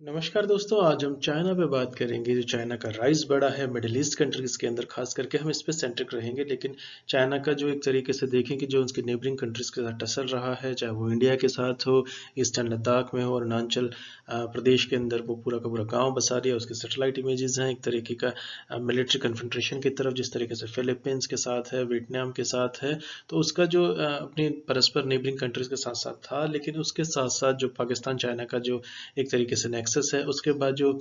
नमस्कार दोस्तों, आज हम चाइना पे बात करेंगे। जो चाइना का राइज बड़ा है मिडिल ईस्ट कंट्रीज़ के अंदर, ख़ास करके हम इस पे सेंट्रिक रहेंगे। लेकिन चाइना का जो एक तरीके से देखें कि जो उसके नेबरिंग कंट्रीज़ के साथ टसल रहा है, चाहे वो इंडिया के साथ हो, ईस्टर्न लद्दाख में हो, अरुणाचल प्रदेश के अंदर वो पूरा का पूरा गाँव बसा लिया, उसके सैटेलाइट इमेजेस हैं। एक तरीके का मिलिट्री कन्फ्रंट्रेशन की तरफ, जिस तरीके से फिलीपींस के साथ है, वियतनाम के साथ है, तो उसका जो अपनी परस्पर नेबरिंग कंट्रीज़ के साथ-साथ था। लेकिन उसके साथ-साथ जो पाकिस्तान चाइना का जो एक तरीके से नेक्सस है, उसके बाद जो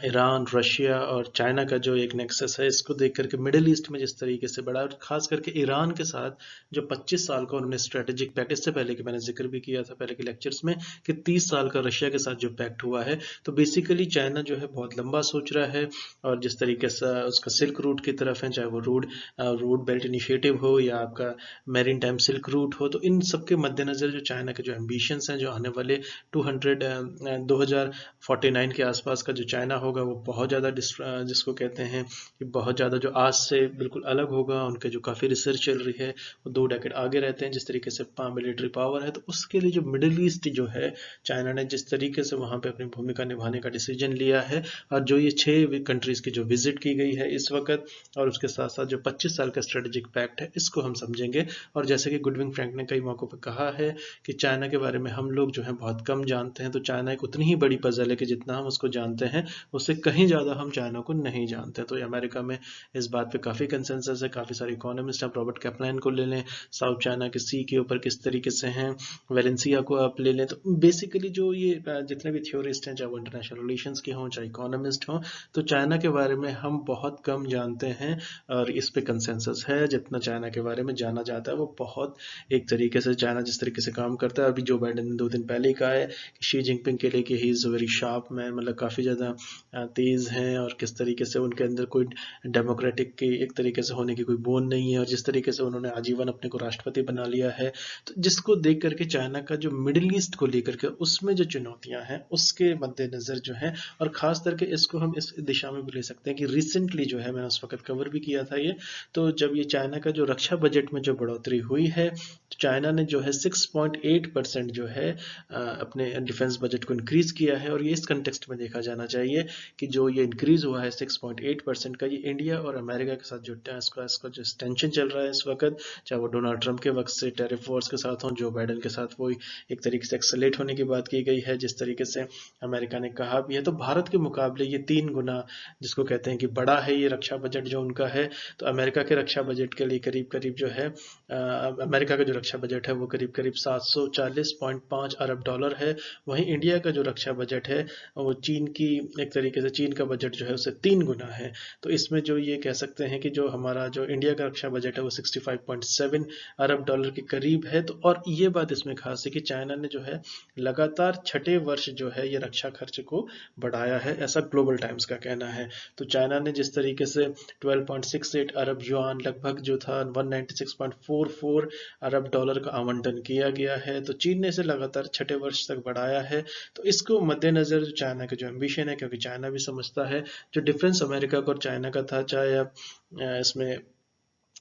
ईरान, रशिया और चाइना का जो एक नेक्सस है, इसको देख करके मिडिल ईस्ट में जिस तरीके से बढ़ा, और खास करके ईरान के साथ जो 25 साल का उन्होंने स्ट्रेटेजिक पैक्ट, इससे पहले कि मैंने जिक्र भी किया था पहले के लेक्चर्स में कि 30 साल का रशिया के साथ जो पैक्ट हुआ है, तो बेसिकली चाइना जो है बहुत लंबा सोच रहा है। और जिस तरीके से उसका सिल्क रूट की तरफ है, चाहे वो रोड बेल्ट इनिशिएटिव हो या आपका मैरीन टाइम सिल्क रूट हो, तो इन सब के मद्देनज़र जो चाइना के जो एम्बिशंस हैं, जो आने वाले 2049 के आसपास का जो चाइना होगा, वो बहुत ज़्यादा जिसको कहते हैं कि बहुत ज़्यादा जो आज से बिल्कुल अलग होगा। उनके जो काफ़ी रिसर्च चल रही है, वो 2 डेकेड आगे रहते हैं जिस तरीके से मिलिट्री पावर है। तो उसके लिए जो मिडिल ईस्ट जो है, चाइना ने जिस तरीके से वहाँ पे अपनी भूमिका निभाने का डिसीजन लिया है, और जो ये 6 कंट्रीज़ की जो विजिट की गई है इस वक्त, और उसके साथ साथ जो 25 साल का स्ट्रेटेजिक पैक्ट है, इसको हम समझेंगे। और जैसे कि गुडविन फ्रैंक ने कई मौक़ों पर कहा है कि चाइना के बारे में हम लोग जो है बहुत कम जानते हैं। तो चाइना एक उतनी ही बड़ी पजल है कि जितना हम उसको जानते हैं, उससे कहीं ज़्यादा हम चाइना को नहीं जानते। तो अमेरिका में इस बात पे काफ़ी कंसेंसस है, काफ़ी सारे इकोनॉमिस्ट, आप रॉबर्ट कैपलान को ले लें, साउथ चाइना के सी के ऊपर किस तरीके से हैं, वेलेंसिया को आप ले लें। तो बेसिकली जो ये जितने भी थ्योरिस्ट हैं, चाहे वो इंटरनेशनल रिलेशंस के हों, चाहे इकोनॉमिस्ट हों, तो चाइना के बारे में हम बहुत कम जानते हैं। और इस पे कंसेंसस है, जितना चाइना के बारे में जाना जाता है वो बहुत, एक तरीके से चाइना जिस तरीके से काम करता है। अभी जो बाइडेन ने 2 दिन पहले ही कहा है कि शी जिनपिंग के लिए कि he is very sharp man, मतलब काफ़ी ज़्यादा तेज़ हैं, और किस तरीके से उनके अंदर कोई डेमोक्रेटिक की एक तरीके से होने की कोई बोन नहीं है, और जिस तरीके से उन्होंने आजीवन अपने को राष्ट्रपति बना लिया है। तो जिसको देख करके चाइना का जो मिडिल ईस्ट को लेकर के उसमें जो चुनौतियां हैं, उसके मद्देनज़र जो है, और ख़ास करके इसको हम इस दिशा में भी ले सकते हैं कि रिसेंटली जो है, मैंने उस वक्त कवर भी किया था ये, तो जब ये चाइना का जो रक्षा बजट में जो बढ़ोतरी हुई है, तो चाइना ने जो है 6.8% जो है अपने डिफेंस बजट को इंक्रीज़ किया है। और ये इस कंटेक्स्ट में देखा जाना चाहिए कि जो ये इंक्रीज़ हुआ है 6.8% का, ये इंडिया और अमेरिका के साथ जो इसका जो टेंशन चल रहा है इस वक्त, चाहे वो डोनाल्ड ट्रंप के वक्त से टैरिफ वॉर्स के साथ हों, जो बाइडन के साथ वो एक तरीके से एक्सलेट होने की बात की गई है, जिस तरीके से अमेरिका ने कहा भी है, तो भारत के मुकाबले ये 3 गुना, जिसको कहते हैं कि बड़ा है ये रक्षा बजट जो उनका है। तो अमेरिका के रक्षा बजट के लिए करीब करीब जो है, अमेरिका का जो रक्षा बजट है वो करीब करीब 740.5 अरब डॉलर है। वहीं इंडिया का जो रक्षा बजट है, वो चीन की, एक तरीके से चीन का बजट जो है उससे 3 गुना है। तो इसमें जो ये कह सकते हैं कि जो हमारा जो इंडिया का रक्षा बजट है वो 65.7 अरब डॉलर के करीब है। तो और ये बात इसमें खास है कि चाइना ने जो है लगातार छठे वर्ष जो है ये रक्षा खर्च को बढ़ाया है, ऐसा ग्लोबल टाइम्स का कहना है। तो चाइना ने जिस तरीके से 12.68 अरब युआन, लगभग जो था 196.44 अरब डॉलर का आवंटन किया गया है, तो चीन ने इसे लगातार छठे वर्ष तक बढ़ाया है। तो इसको मद्देनज़र जो चाइना का जो एम्बिशन है, क्योंकि चाइना भी समझता है जो डिफरेंस अमेरिका का और चाइना का था, चाहे आप इसमें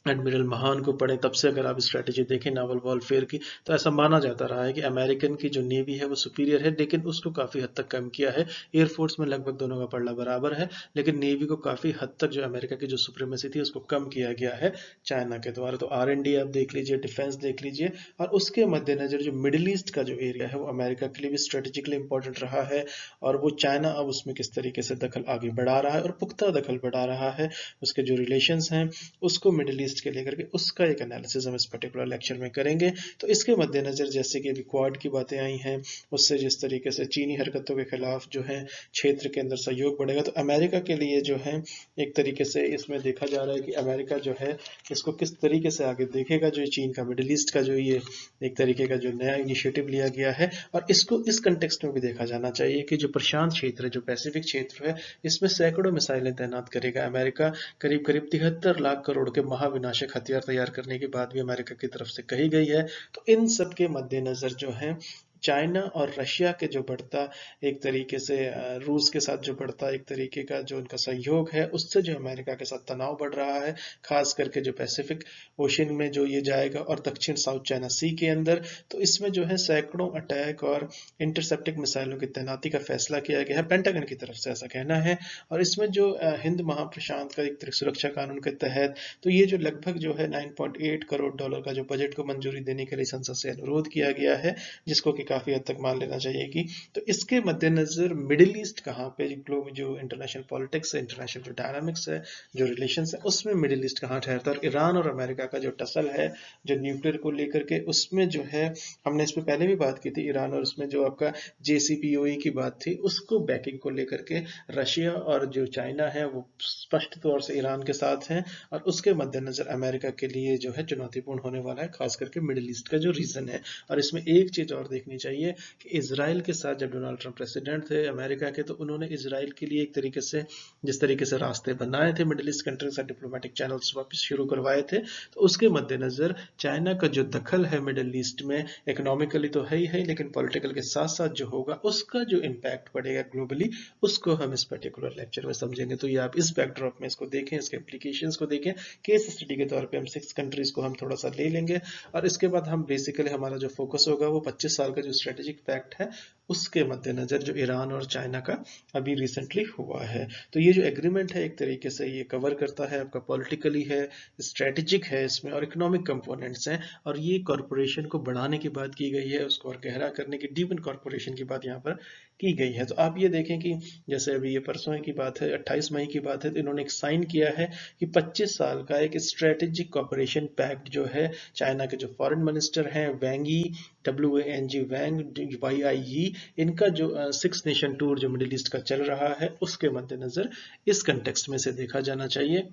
एडमिरल महान को पढ़ें, तब से अगर आप स्ट्रैटेजी देखें नावल वॉरफेयर की, तो ऐसा माना जाता रहा है कि अमेरिकन की जो नेवी है वो सुपीरियर है, लेकिन उसको काफ़ी हद तक कम किया है। एयरफोर्स में लगभग दोनों का पलड़ा बराबर है, लेकिन नेवी को काफ़ी हद तक जो अमेरिका की जो सुप्रीमेसी थी उसको कम किया गया है चाइना के द्वारा। तो R&D आप देख लीजिए, डिफेंस देख लीजिए, और उसके मद्देनज़र जो मिडिल ईस्ट का जो एरिया है वो अमेरिका के लिए भी स्ट्रेटेजिकली इंपॉर्टेंट रहा है। और वो चाइना अब उसमें किस तरीके से दखल आगे बढ़ा रहा है, और पुख्ता दखल बढ़ा रहा है, उसके जो रिलेशंस हैं उसको मिडिल ईस्ट के लेकर के, उसका एक एनालिसिस हम इस पर्टिकुलर लेक्चर में करेंगे। तो इसके मद्देनज़र जैसे कि अभी क्वाड की बातें आई हैं, उससे जिस तरीके से चीनी हरकतों के खिलाफ जो है क्षेत्र के अंदर सहयोग बढ़ेगा, तो अमेरिका के लिए जो है एक तरीके से इसमें देखा जा रहा है कि अमेरिका जो है इसको किस तरीके से आगे देखेगा, जो चीन का मिडिल ईस्ट का जो ये एक तरीके का जो नया इनिशिएटिव लिया गया है। और इसको इस कंटेक्स्ट में भी देखा जाना चाहिए कि जो प्रशांत क्षेत्र है, जो पैसिफिक क्षेत्र है, इसमें सैकड़ों मिसाइलें तैनात करेगा अमेरिका। करीब करीब 73 लाख करोड़ के महाविनाशक हथियार तैयार करने की बात भी अमेरिका की तरफ से कही गई है। तो इन सब के मद्देनज़र जो है चाइना और रशिया के जो बढ़ता एक तरीके से रूस के साथ जो बढ़ता एक तरीके का जो उनका सहयोग है, उससे जो अमेरिका के साथ तनाव बढ़ रहा है, खास करके जो पैसिफिक ओशन में जो ये जाएगा और दक्षिण साउथ चाइना सी के अंदर, तो इसमें जो है सैकड़ों अटैक और इंटरसेप्टिक मिसाइलों की तैनाती का फैसला किया गया है, पेंटागन की तरफ से ऐसा कहना है। और इसमें जो हिंद महाप्रशांत का एक सुरक्षा कानून के तहत, तो ये जो लगभग जो है 9.8 करोड़ डॉलर का जो बजट को मंजूरी देने के लिए संसद से अनुरोध किया गया है, जिसको कि काफी हद तक मान लेना चाहिए कि, तो इसके मद्देनजर मिडिल ईस्ट कहाँ पे, ग्लोब जो इंटरनेशनल पॉलिटिक्स है, इंटरनेशनल जो डायनामिक्स है, जो रिलेशंस है, उसमें मिडिल ईस्ट कहाँ ठहरता है। और ईरान और अमेरिका का जो टसल है जो न्यूक्लियर को लेकर के, उसमें जो है हमने इस पे पहले भी बात की थी, ईरान और उसमें जो आपका JCPOA की बात थी, उसको बैकिंग को लेकर के रशिया और जो चाइना है वो स्पष्ट तौर से ईरान के साथ हैं, और उसके मद्देनजर अमेरिका के लिए जो है चुनौतीपूर्ण होने वाला है, खास करके मिडिल ईस्ट का जो रीजन है। और इसमें एक चीज और देखनी चाहिए कि इजराइल के साथ जब डोनाल्ड ट्रंप प्रेसिडेंट थे अमेरिका के, तो उन्होंने इजराइल के लिए एक तरीके से जिस तरीके से रास्ते बनाए थे, मिडिल ईस्ट कंट्री से डिप्लोमेटिक चैनल्स वापस शुरू करवाए थे, तो उसके मद्देनजर चाइना का जो दखल है मिडिल ईस्ट में, इकोनॉमिकली तो है ही है, लेकिन पॉलिटिकल के साथ साथ जो होगा उसका जो इम्पैक्ट पड़ेगा ग्लोबली, उसको हम इस पर्टिकुलर लेक्चर में समझेंगे। तो ये आप इस बैकड्रॉप में इसको देखें, इसके इम्प्लीकेशंस को देखें, केस स्टडी के तौर पे हम 6 कंट्रीज को हम थोड़ा सा ले लेंगे, और इसके बाद हम बेसिकली हमारा जो फोकस होगा वो 25 साल का जो स्ट्रेटेजिक पैक्ट है उसके मद्देनजर जो ईरान और चाइना का अभी रिसेंटली हुआ है। तो ये जो एग्रीमेंट है एक तरीके से ये कवर करता है, आपका पॉलिटिकली है, स्ट्रेटेजिक है इसमें, और इकोनॉमिक कंपोनेंट्स हैं, और ये कॉरपोरेशन को बढ़ाने की बात की गई है, उसको और गहरा करने की, डीपन कॉरपोरेशन की बात यहाँ पर की गई है। तो आप ये देखें कि जैसे अभी ये परसों की बात है, 28 मई की बात है, तो इन्होंने एक साइन किया है कि 25 साल का एक स्ट्रेटेजिक कॉपरेशन पैक्ट जो है, चाइना के जो फॉरेन मिनिस्टर हैं वैंग यी, WANG वैंग, YIE, इनका जो 6 नेशन टूर जो मिडिल ईस्ट का चल रहा है, उसके मद्देनजर इस कंटेक्स्ट में से देखा जाना चाहिए।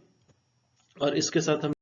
और इसके साथ हम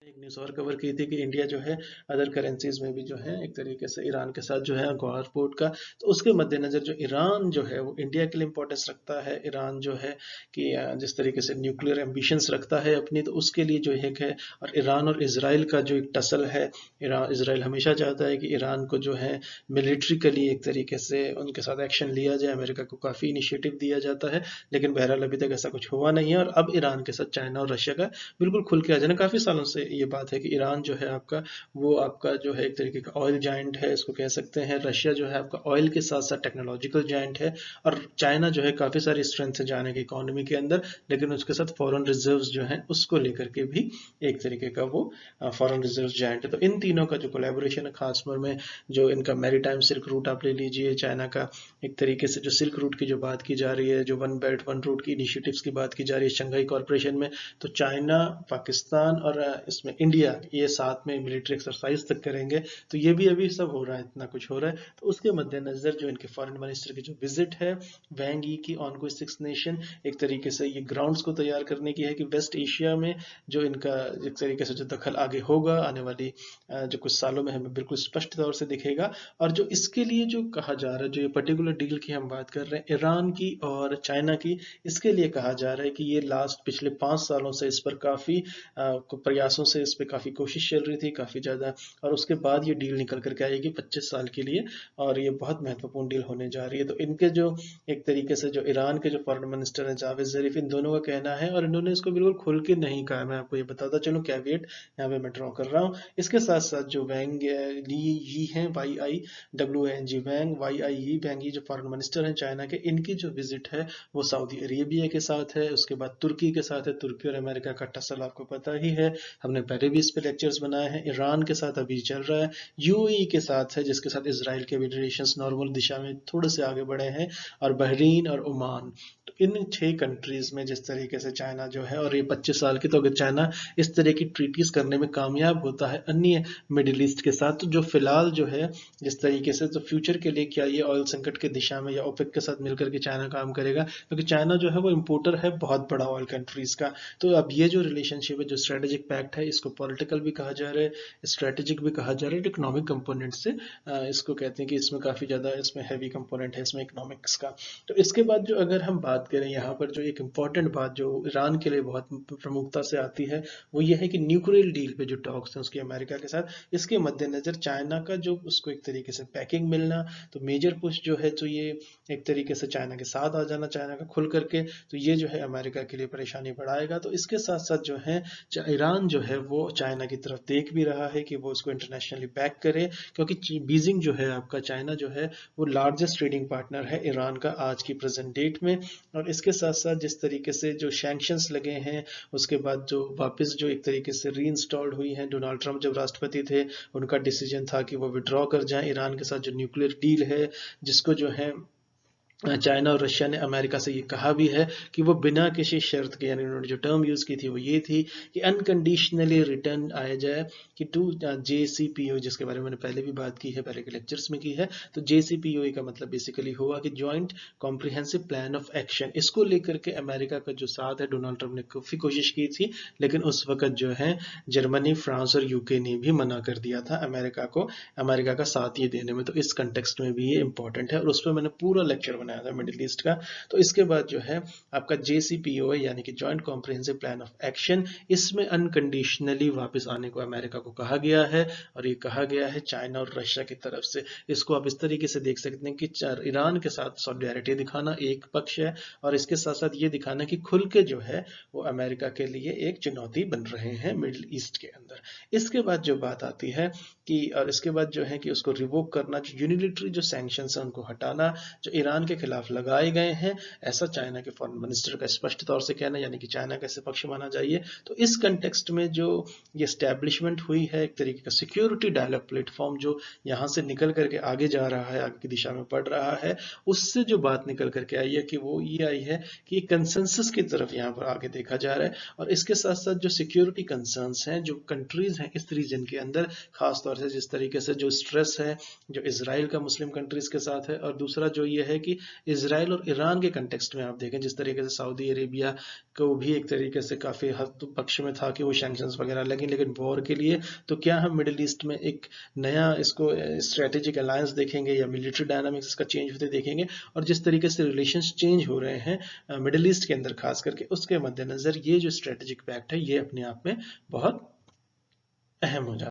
एक न्यूज़ और कवर की थी कि इंडिया जो है अदर करेंसीज में भी जो है एक तरीके से ईरान के साथ जो है गौहर पोर्ट का, तो उसके मद्देनजर जो ईरान जो है वो इंडिया के लिए इंपॉर्टेंस रखता है। ईरान जो है कि जिस तरीके से न्यूक्लियर एम्बिशंस रखता है अपनी, तो उसके लिए जो एक है, और ईरान और इसराइल का जो एक टसल है, इसराइल हमेशा चाहता है कि ईरान को जो है मिलिट्रिकली एक तरीके से उनके साथ एक्शन लिया जाए, अमेरिका को काफ़ी इनिशिएटिव दिया जाता है, लेकिन बहरहाल अभी तक ऐसा कुछ हुआ नहीं है। और अब ईरान के साथ चाइना और रशिया का बिल्कुल खुल के आ जाना, काफ़ी सालों से ये बात है कि ईरान जो है आपका, वो आपका जो है एक तरीके का ऑयल जायंट है, इसको कह सकते हैं। रशिया जो है आपका ऑयल के साथ साथ टेक्नोलॉजिकल जायंट है, और चाइना जो है काफ़ी सारी स्ट्रेंथ है जाने की इकोनॉमी के अंदर, लेकिन उसके साथ फॉरेन रिजर्व्स जो हैं उसको लेकर के भी एक तरीके का वो फॉरेन रिजर्व जायंट है। तो इन तीनों का जो कोलैबोरेशन है, खासतौर में जो इनका मैरीटाइम सिल्क रूट आप ले लीजिए, चाइना का एक तरीके से जो सिल्क रूट की जो बात की जा रही है, जो वन बेल्ट वन रूट की इनिशिएटिव्स की बात की जा रही है शंघाई कॉर्पोरेशन में, तो चाइना, पाकिस्तान और इसमें इंडिया, ये साथ में मिलिट्री एक्सरसाइज तक करेंगे। तो ये भी अभी सब हो रहा है, इतना कुछ हो रहा है। तो उसके मद्देनजर जो इनके फॉरेन मिनिस्टर की जो विजिट है वैंग यी की ऑन कोई 6 नेशन, एक तरीके से ये ग्राउंड्स को तैयार करने की है कि वेस्ट एशिया में जो इनका एक तरीके से जो दखल आगे होगा आने वाली जो कुछ सालों में हमें बिल्कुल स्पष्ट तौर से दिखेगा। और जो इसके लिए जो कहा जा रहा है, जो ये पर्टिकुलर डील की हम बात कर रहे हैं ईरान की और चाइना की, इसके लिए कहा जा रहा है कि ये लास्ट पिछले 5 सालों से इस पर काफ़ी प्रयासों से इस पर काफ़ी कोशिश चल रही थी, काफ़ी ज़्यादा, और उसके बाद ये डील निकल करके आएगी 25 साल के लिए, और ये बहुत महत्वपूर्ण डील होने जा रही है। तो इनके जो एक तरीके से जो ईरान के जो फॉरेन मिनिस्टर हैं जावेद ज़रीफ, इन दोनों का कहना है, और इन्होंने इसको बिल्कुल खुल के नहीं कहा, मैं आपको ये बताता चलूँ, कैविएट यहाँ पे मैं ड्रॉ कर रहा हूँ। इसके साथ साथ जो वैंग यी हैं, YIWANG वैंग, YIE वैंग यी जो फॉरेन मिनिस्टर हैं चाइना के, इनकी जो विजिट है वो सऊदी अरेबिया के साथ है, उसके बाद तुर्की के साथ है। तुर्की और अमेरिका का टसल आपको पता ही है, हमने पहले भी इस पे लेक्चर्स बनाए हैं। ईरान के साथ अभी चल रहा है, UAE के साथ है, जिसके साथ इसराइल के भी रिलेशंस नॉर्मल दिशा में थोड़े से आगे बढ़े हैं, और बहरीन और ओमान। तो इन 6 कंट्रीज में जिस तरीके से चाइना जो है, और ये 25 साल की, तो अगर चाइना इस तरह की ट्रीटीज करने में कामयाब होता है अन्य मिडिल ईस्ट के साथ, तो जो फिलहाल जो है जिस तरीके से, तो फ्यूचर के लिए क्या ये ऑयल संकट की दिशा में या ओपेक के साथ मिलकर के चाइना काम करेगा, क्योंकि चाइना जो है वो इम्पोर्टर है बहुत बड़ा ऑयल कंट्रीज का। तो अब ये जो रिलेशनशिप है, जो स्ट्रेटेजिक पैक्ट है, इसको पॉलिटिकल भी कहा जा रहा है, स्ट्रेटेजिक भी कहा जा रहा है, इकोनॉमिक कंपोनेंट से इसको कहते हैं कि इसमें काफ़ी ज़्यादा इसमें हैवी कंपोनेंट है इसमें इकोनॉमिक्स का। तो इसके बाद जो अगर हम बात करें यहाँ पर जो एक इम्पॉर्टेंट बात जो ईरान के लिए बहुत प्रमुखता से आती है वो ये है कि न्यूक्लियर डील पे जो टॉक्स हैं उसकी अमेरिका के साथ, इसके मद्देनजर चाइना का जो उसको एक तरीके से पैकिंग मिलना, तो मेजर पुश जो है तो ये एक तरीके से चाइना के साथ आ जाना, चाइना का खुल करके, तो ये जो है अमेरिका के लिए परेशानी बढ़ाएगा। तो इसके साथ साथ जो है ईरान जो है वो चाइना की तरफ देख भी रहा है कि वो उसको इंटरनेशनली बैक करे, क्योंकि बीजिंग जो है आपका चाइना जो है वो लार्जेस्ट ट्रेडिंग पार्टनर है ईरान का आज की प्रेजेंट डेट में। और इसके साथ साथ जिस तरीके से जो सैंक्शंस लगे हैं उसके बाद जो वापस जो एक तरीके से रीइंस्टॉल्ड हुई हैं, डोनाल्ड ट्रंप जब राष्ट्रपति थे उनका डिसीजन था कि वो विड्रॉ कर जाएं ईरान के साथ जो न्यूक्लियर डील है, जिसको जो है चाइना और रशिया ने अमेरिका से ये कहा भी है कि वो बिना किसी शर्त के, यानी उन्होंने जो टर्म यूज की थी वो ये थी कि अनकंडीशनली रिटर्न आया जाए कि टू JCPOA, जिसके बारे में मैंने पहले भी बात की है, पहले के लेक्चर्स में की है। तो JCPOA का मतलब बेसिकली हुआ कि joint comprehensive plan of action. इसको लेकर के अमेरिका का जो साथ है डोनाल्ड ट्रंप ने काफी कोशिश की थी, लेकिन उस वक्त जो है जर्मनी, फ्रांस और यूके ने भी मना कर दिया था अमेरिका को अमेरिका का साथ ये देने में। तो इस कंटेक्स्ट में भी ये इंपॉर्टेंट है और उस पर मैंने पूरा लेक्चर बनाया था मिडिल ईस्ट का। तो इसके बाद जो है आपका JCPOA यानी कि joint comprehensive plan of action, इसमें अनकंडीशनली वापस आने को अमेरिका को कहा गया है और ये कहा गया है चाइना और रशिया की तरफ से। इसको आप इस तरीके से देख सकते हैं कि ईरान के साथ सॉलिडारिटी दिखाना एक पक्ष है और इसके साथ साथ ये दिखाना कि खुल के जो है वो अमेरिका के लिए एक चुनौती बन रहे हैं मिडिल ईस्ट के अंदर। इसके बाद जो बात आती है कि और इसके बाद जो है कि उसको रिवोक करना, जो यूनिलिटरी जो सैंक्शंस हैं उनको हटाना जो ईरान के खिलाफ लगाए गए हैं, ऐसा चाइना के फॉरेन मिनिस्टर का स्पष्ट तौर से कहना, यानी कि चाइना का ऐसे पक्ष माना जाइए। तो इस कंटेक्स्ट में जो ये एस्टैब्लिशमेंट हुई है एक तरीके का सिक्योरिटी डायलॉग प्लेटफॉर्म जो यहाँ से निकल करके आगे जा रहा है, आगे की दिशा में बढ़ रहा है, उससे जो बात निकल करके आई है कि वो ये आई है कि कंसेंसस की तरफ यहाँ पर आगे देखा जा रहा है। और इसके साथ साथ जो सिक्योरिटी कंसर्न्स हैं जो कंट्रीज हैं इस रीजन के अंदर, खासतौर से जिस तरीके से जो स्ट्रेस है जो इसराइल का मुस्लिम कंट्रीज के साथ है, और दूसरा जो ये है कि इसराइल और ईरान के कंटेक्स्ट में आप देखें जिस तरीके से सऊदी अरेबिया को भी एक तरीके से काफी हद पक्ष में था कि वो सैंक्शंस वगैरह लगे, लेकिन वॉर के लिए तो क्या हम मिडिल ईस्ट में एक नया इसको स्ट्रेटेजिक अलायंस देखेंगे या मिलिट्री डायनामिक्स इसका चेंज होते देखेंगे। और जिस तरीके से रिलेशंस चेंज हो रहे हैं मिडिल ईस्ट के अंदर खास करके, उसके मद्देनजर ये जो स्ट्रेटेजिक पैक्ट है ये अपने आप में बहुत अहम हो जाता है।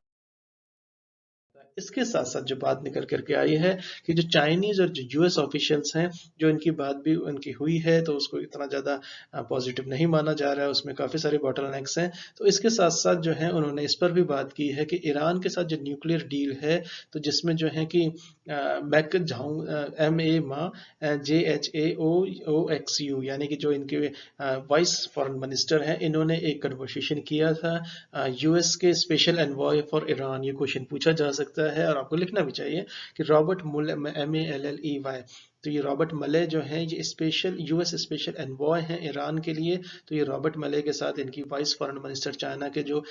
इसके साथ साथ जो बात निकल करके आई है कि जो चाइनीज और जो US ऑफिशियल्स हैं, जो इनकी बात भी उनकी हुई है तो उसको इतना ज़्यादा पॉजिटिव नहीं माना जा रहा है, उसमें काफ़ी सारे बॉटलनेक्स हैं। तो इसके साथ साथ जो है उन्होंने इस पर भी बात की है कि ईरान के साथ जो न्यूक्लियर डील है, तो जिसमें जो है कि मैक झांग JHAOXU यानी कि जो इनके वाइस फॉरेन मिनिस्टर हैं, इन्होंने एक कन्वर्सेशन किया था US के स्पेशल एनवॉय फॉर ईरान। ये क्वेश्चन पूछा जा सकता है और आपको लिखना भी चाहिए कि रॉबर्ट मुले MALLEY, तो ये रॉबर्ट मले जो हैं ये स्पेशल US स्पेशल एनवॉय हैं ईरान के लिए। तो ये रॉबर्ट मले के साथ इनकी वाइस फॉरेन मिनिस्टर चाइना के जो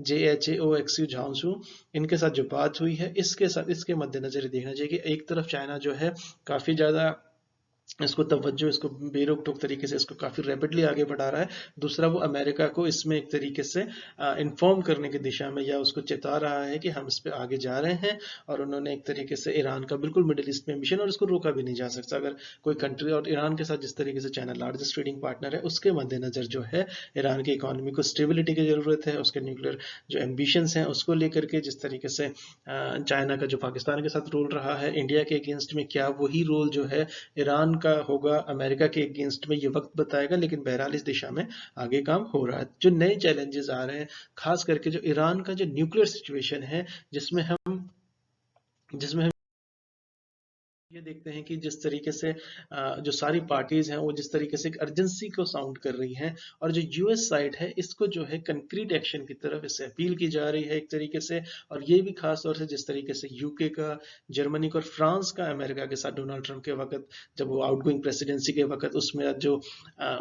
JHAOXU झांगसू, इनके साथ जो बात हुई है, इसके साथ इसके मद्देनजर देखना चाहिए कि एक तरफ चाइना जो है काफ़ी ज़्यादा इसको तवज्जो, इसको बेरोक टोक तरीके से इसको काफ़ी रैपिडली आगे बढ़ा रहा है, दूसरा वो अमेरिका को इसमें एक तरीके से इन्फॉर्म करने की दिशा में या उसको चेता रहा है कि हम इस पे आगे जा रहे हैं। और उन्होंने एक तरीके से ईरान का बिल्कुल मिडिल ईस्ट में मिशन, और इसको रोका भी नहीं जा सकता अगर कोई कंट्री, और ईरान के साथ जिस तरीके से चाइना लार्जेस्ट ट्रेडिंग पार्टनर है, उसके मद्देनजर जो है ईरान की इकोनॉमी को स्टेबिलिटी की जरूरत है, उसके न्यूक्लियर जो एम्बिशंस हैं उसको लेकर के, जिस तरीके से चाइना का जो पाकिस्तान के साथ रोल रहा है इंडिया के अगेंस्ट में, क्या वही रोल जो है ईरान का होगा अमेरिका के अगेंस्ट में, ये वक्त बताएगा। लेकिन बहरहाल इस दिशा में आगे काम हो रहा है। जो नए चैलेंजेस आ रहे हैं, खास करके जो ईरान का जो न्यूक्लियर सिचुएशन है, जिसमें हम ये देखते हैं कि जिस तरीके से जो सारी पार्टीज हैं वो जिस तरीके से अर्जेंसी को साउंड कर रही हैं, और जो US साइड है इसको जो है कंक्रीट एक्शन की तरफ इससे अपील की जा रही है एक तरीके से। और ये भी खास तौर से जिस तरीके से UK का, जर्मनी का और फ्रांस का अमेरिका के साथ डोनाल्ड ट्रंप के वक्त, जब वो आउटगोइंग प्रेसिडेंसी के वक्त, उसमें जो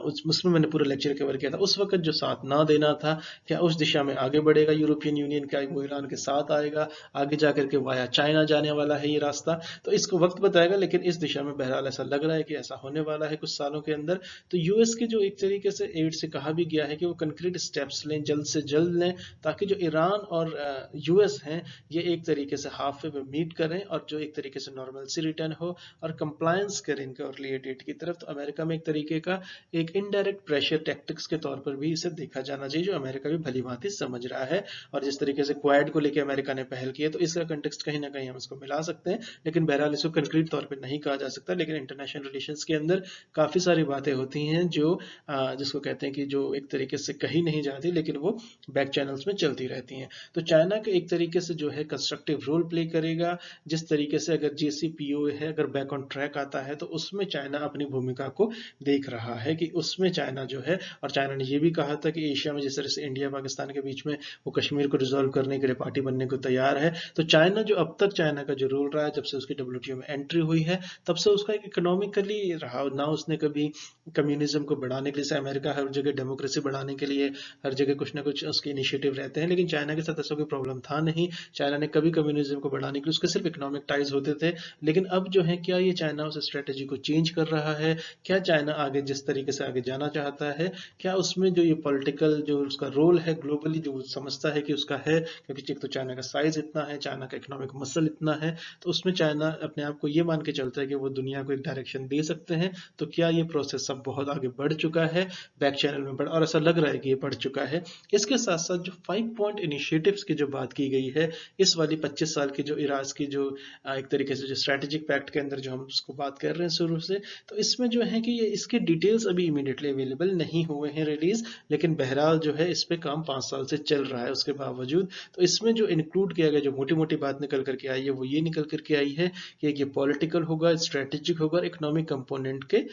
उसमें मैंने पूरा लेक्चर कवर किया था, उस वक्त जो साथ ना देना था, क्या उस दिशा में आगे बढ़ेगा यूरोपियन यूनियन का, वो ईरान के साथ आएगा, आगे जाकर के वाया चाइना जाने वाला है ये रास्ता। तो इसको वक्त बताएगा, लेकिन इस दिशा में बहरहाल ऐसा लग रहा है कि ऐसा होने वाला है कुछ सालों के अंदर। तो यूएस के जो एक तरीके से एड से कहा भी गया है कि वो कंक्रीट स्टेप्स लें, जल्द से जल्द लें, ताकि जो ईरान और यूएस हैं ये एक तरीके से हाफ वे में मीट करें और जो एक तरीके से नॉर्मल सी रिटर्न हो और कंप्लायंस करें इनके अर्ली डेट की तरफ। तो अमेरिका में एक तरीके का एक इनडायरेक्ट प्रेशर टैक्टिक्स के तौर पर भी इसे देखा जाना चाहिए, जो अमेरिका भी भली भांति समझ रहा है। और जिस तरीके से क्वाड को लेकर अमेरिका ने पहल की है, तो इसका कंटेक्स्ट कहीं ना कहीं हम इसको मिला सकते हैं, लेकिन बहरहाल इसको कंक्रीट तौर पर नहीं कहा जा सकता। लेकिन इंटरनेशनल रिलेशंस के अंदर काफी सारी बातें होती हैं जो जिसको कहते हैं कि जो एक तरीके से कही नहीं जाती, लेकिन वो बैक चैनल्स में चलती रहती हैं। तो चाइना का एक तरीके से जो है कंस्ट्रक्टिव रोल प्ले करेगा। जिस तरीके से अगर JCPOA है अगर बैक ऑन ट्रैक आता है, तो उसमें चाइना अपनी भूमिका को देख रहा है कि उसमें चाइना जो है, और चाइना ने यह भी कहा था कि एशिया में जिस तरह से इंडिया पाकिस्तान के बीच में वो कश्मीर को रिजॉल्व करने के लिए पार्टी बनने को तैयार है। तो चाइना जो अब तक चाइना का जो रोल रहा है जब से उसकी WTO में एंट्री हुई है, तब से उसका एक इकोनॉमिकली रहा ना, उसने कभी कम्युनिज्म को बढ़ाने के लिए, अमेरिका हर जगह डेमोक्रेसी बढ़ाने के लिए हर जगह कुछ ना कुछ उसके इनिशिएटिव रहते हैं, लेकिन चाइना के साथ ऐसा कोई प्रॉब्लम था नहीं। चाइना ने कभी कम्युनिज्म को बढ़ाने के लिए, उसके सिर्फ इकोनॉमिक टाइज होते थे। लेकिन अब जो है, क्या ये चाइना उस स्ट्रेटेजी को चेंज कर रहा है? क्या चाइना आगे जिस तरीके से आगे जाना चाहता है, क्या उसमें जो ये पॉलिटिकल जो उसका रोल है ग्लोबली, जो समझता है कि उसका है, क्योंकि एक तो चाइना का साइज इतना है, चाइना का इकोनॉमिक मसल इतना है, तो उसमें चाइना अपने आप को ये मान के चलता है कि वो दुनिया को एक डायरेक्शन दे सकते हैं। तो क्या ये प्रोसेस सब बहुत आगे बढ़ चुका है बैक चैनल में और ऐसा लग रहा है कि ये बढ़ चुका है। इसके साथ साथ जो 5 पॉइंट इनिशिएटिव्स की जो बात की गई है, इस वाली 25 साल की जो इराज की जो एक तरीके से जो स्ट्रेटेजिक पैक्ट के अंदर जो हम उसको बात कर रहे हैं शुरू से, तो इसमें जो है कि ये इसके डिटेल्स अभी इमीडिएटली अवेलेबल नहीं हुए हैं रिलीज, लेकिन बहरहाल जो है इस पे काम 5 साल से चल रहा है उसके बावजूद। तो इसमें जो इंक्लूड किया गया, जो मोटी मोटी बात निकल करके आई है, वो ये निकल करके आई है कि ये पॉलिटिकल होगा, स्ट्रेटेजिक होगा, इकोनॉमिक कंपोनेंट के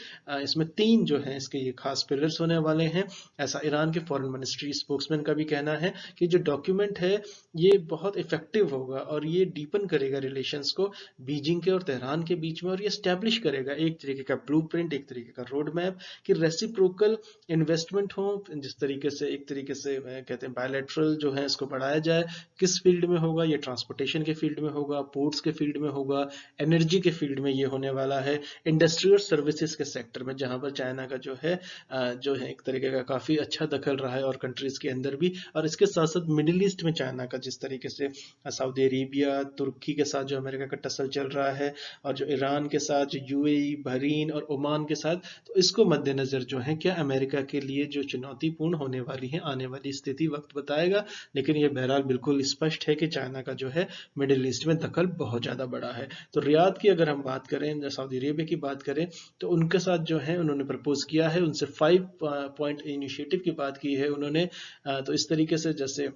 इसमें 3 जो है इसके ये खास पिलर्स होने वाले हैं। ऐसा ईरान के फॉरेन मिनिस्ट्री स्पोक्समैन का भी कहना है कि जो डॉक्यूमेंट है ये बहुत इफेक्टिव होगा और ये डीपन करेगा रिलेशंस को बीजिंग के और तेहरान के बीच में, और ये स्टैब्लिश करेगा एक तरीके का ब्लूप्रिंट, एक तरीके का रोड मैप कि रेसिप्रोकल इन्वेस्टमेंट हो, जिस तरीके से एक तरीके से कहते हैं बायलैटरल जो है इसको बढ़ाया जाए। किस फील्ड में होगा? ये ट्रांसपोर्टेशन के फील्ड में होगा, पोर्ट्स के फील्ड में होगा, एनर्जी के फील्ड में ये होने वाला है, इंडस्ट्रियल सर्विसेज के सेक्टर में, जहां पर चाइना का जो है एक तरीके का काफी अच्छा दखल रहा है और कंट्रीज के अंदर भी। और इसके साथ साथ मिडिल ईस्ट में चाइना का जिस तरीके से सऊदी अरेबिया, तुर्की के साथ जो अमेरिका का टसल चल रहा है, और जो ईरान के साथ, जो UAE, बहरीन और ओमान के साथ, तो इसको मद्देनजर जो है क्या अमेरिका के लिए जो चुनौतीपूर्ण होने वाली है आने वाली स्थिति वक्त बताएगा। लेकिन ये बहरहाल बिल्कुल स्पष्ट है कि चाइना का जो है मिडिल ईस्ट में दखल बहुत ज्यादा बड़ा है। तो रियाद की अगर हम बात करें, सऊदी अरेबिया की बात करें, तो उनके साथ जो है उन्होंने प्रपोज किया है, उनसे 5 पॉइंट इनिशिएटिव की बात की है उन्होंने। तो इस तरीके से जैसे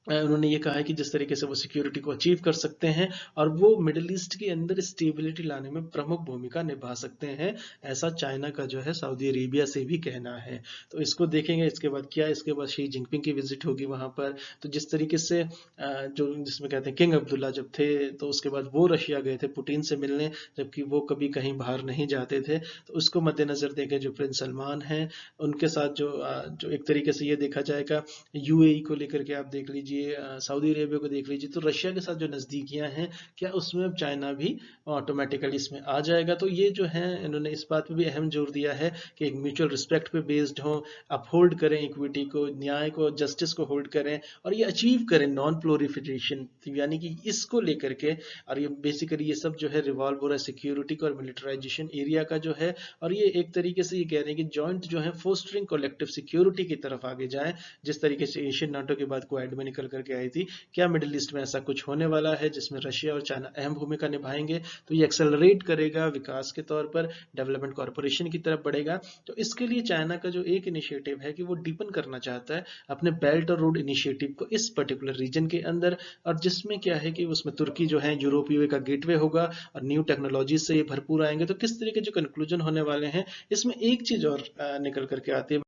उन्होंने ये कहा है कि जिस तरीके से वो सिक्योरिटी को अचीव कर सकते हैं और वो मिडिल ईस्ट के अंदर स्टेबिलिटी लाने में प्रमुख भूमिका निभा सकते हैं, ऐसा चाइना का जो है सऊदी अरेबिया से भी कहना है। तो इसको देखेंगे। इसके बाद क्या, इसके बाद शी जिनपिंग की विजिट होगी वहां पर। तो जिस तरीके से जो जिसमें कहते हैं किंग अब्दुल्ला जब थे, तो उसके बाद वो रशिया गए थे पुतिन से मिलने, जबकि वो कभी कहीं बाहर नहीं जाते थे। तो उसको मद्देनजर देखें, जो प्रिंस सलमान है उनके साथ जो एक तरीके से ये देखा जाएगा, UAE को लेकर के आप देख लीजिए, सऊदी अरेबिया को देख लीजिए, तो रशिया के साथ जो नजदीकियां हैं, क्या उसमें अब चाइना भी ऑटोमेटिकली इसमें आ जाएगा? तो ये जो है इन्होंने इस बात पे भी अहम जोर दिया है कि एक म्यूचुअल रिस्पेक्ट पे बेस्ड हो, अपहोल्ड करें इक्विटी को, न्याय को, जस्टिस को होल्ड करें, और ये अचीव करें नॉन प्लोरिफिकेशन, यानी कि इसको लेकर के। और ये बेसिकली ये सब जो है रिवॉल्व हो रहा है सिक्योरिटी को और मिलिटराइजेशन एरिया का जो है, और ये एक तरीके से ये कह रहे हैं कि जॉइंट जो है फोस्टरिंग कलेक्टिव सिक्योरिटी की तरफ आगे जाए, जिस तरीके से एशियन नाटो के बाद क्वाड में निकल करके आई थी। क्या मिडिल ईस्ट में ऐसा कुछ होने वाला है जिसमें रशिया और चाइना अहम भूमिका निभाएंगे? तो ये एक्सेलरेट करेगा विकास के तौर पर, डेवलपमेंट कॉर्पोरेशन की तरफ बढ़ेगा। तो इसके लिए चाइना का जो एक इनिशिएटिव है कि वो डीपन करना चाहता है अपने बेल्ट और रोड इनिशिएटिव को इस पर्टिकुलर रीजन के अंदर, और जिसमें क्या है कि उसमें तुर्की जो है यूरोपीय का गेटवे होगा और न्यू टेक्नोलॉजी से ये भरपूर आएंगे। तो किस तरीके जो कंक्लूजन होने वाले हैं, इसमें एक चीज और निकल करके आती है।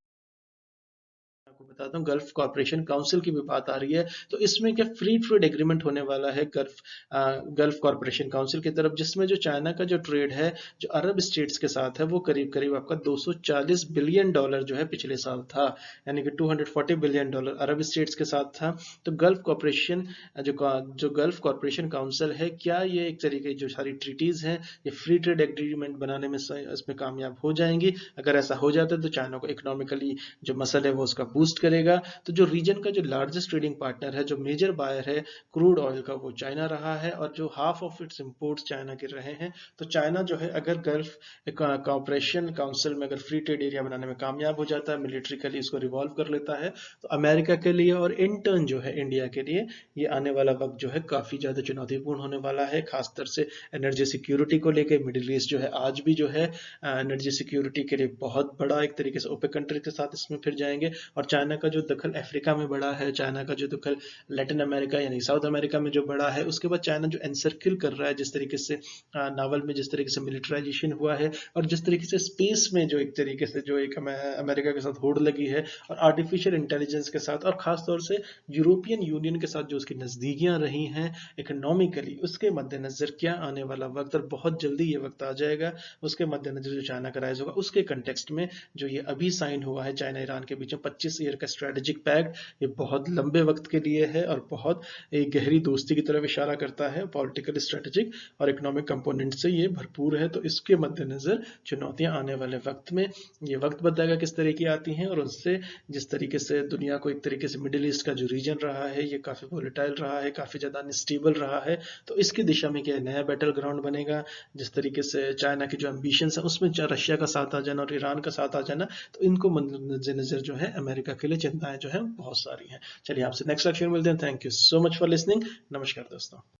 बताता हूँ, गल्फ कॉर्पोरेशन काउंसिल की भी बात आ रही है। तो इसमें क्या फ्री ट्रेड एग्रीमेंट होने वाला है गल्फ कॉर्पोरेशन काउंसिल की तरफ, जिसमें जो चाइना का जो ट्रेड है जो अरब स्टेट्स के साथ है वो करीब करीब आपका $240 बिलियन जो है पिछले साल था, यानी कि $240 बिलियन अरब स्टेट्स के साथ था। तो गल्फ कॉर्पोरेशन जो गल्फ कॉर्पोरेशन काउंसिल है, क्या ये एक तरीके जो सारी ट्रीटीज हैं ये फ्री ट्रेड एग्रीमेंट बनाने में इसमें कामयाब हो जाएंगी? अगर ऐसा हो जाता है तो चाइना को इकोनॉमिकली जो मसल है वो उसका बूस्ट करेगा। तो जो रीजन का जो लार्जेस्ट ट्रेडिंग पार्टनर है, जो मेजर बायर है क्रूड ऑयल का, वो चाइना रहा है, और जो half of its imports China के रहे हैं। तो चाइना जो है अगर गल्फ कॉर्पोरेशन काउंसिल में अगर फ्री ट्रेड एरिया बनाने में कामयाब हो जाता है, मिलिट्रिकली इसको रिवॉल्व कर लेता है, तो अमेरिका के लिए और इन टर्न जो है इंडिया के लिए ये आने वाला वक्त जो है काफी ज्यादा चुनौतीपूर्ण होने वाला है, खासतर से एनर्जी सिक्योरिटी को लेकर। मिडिल ईस्ट जो है आज भी जो है एनर्जी सिक्योरिटी के लिए बहुत बड़ा एक तरीके से ओपेक कंट्री के साथ इसमें फिर जाएंगे। और चाइना का जो दखल अफ्रीका में बड़ा है, चाइना का जो दखल लैटिन अमेरिका यानी साउथ अमेरिका में जो बड़ा है, उसके बाद चाइना जो एनसर्किल कर रहा है, जिस तरीके से नावल में जिस तरीके से मिलिटराइजेशन हुआ है, और जिस तरीके से स्पेस में जो एक तरीके से जो एक अमेरिका के साथ होड़ लगी है, और आर्टिफिशियल इंटेलिजेंस के साथ, और खासतौर से यूरोपियन यूनियन के साथ जो उसकी नजदीकियां रही हैं इकोनॉमिकली, उसके मद्देनजर क्या आने वाला वक्त, और बहुत जल्दी ये वक्त आ जाएगा, उसके मद्देनजर जो चाइना का राइज होगा, उसके कंटेक्स्ट में जो ये अभी साइन हुआ है चाइना ईरान के बीच में 25 ईयर का स्ट्रेटेजिक पैक्ट, ये बहुत लंबे वक्त के लिए है और बहुत एक गहरी दोस्ती की तरफ इशारा करता है। पॉलिटिकल, स्ट्रेटेजिक और इकोनॉमिक कंपोनेंट से ये भरपूर है। तो इसके मद्देनजर चुनौतियां आने वाले वक्त में, ये वक्त बताएगा किस तरह की आती हैं, और उससे जिस तरीके से दुनिया को एक तरीके से मिडिल ईस्ट का जो रीजन रहा है ये काफी वोलेटाइल रहा है, काफी ज्यादा अनस्टेबल रहा है, तो इसकी दिशा में क्या नया बैटल ग्राउंड बनेगा। जिस तरीके से चाइना की जो एम्बिशंस है उसमें रशिया का साथ आ जाना और ईरान का साथ आ जाना, तो इनको मद्देनजर जो है अमेरिका के लिए चिंताएं जो है बहुत सारी हैं। चलिए आपसे नेक्स्ट लेक्चर मिलते हैं। Thank you so much for listening. नमस्कार दोस्तों।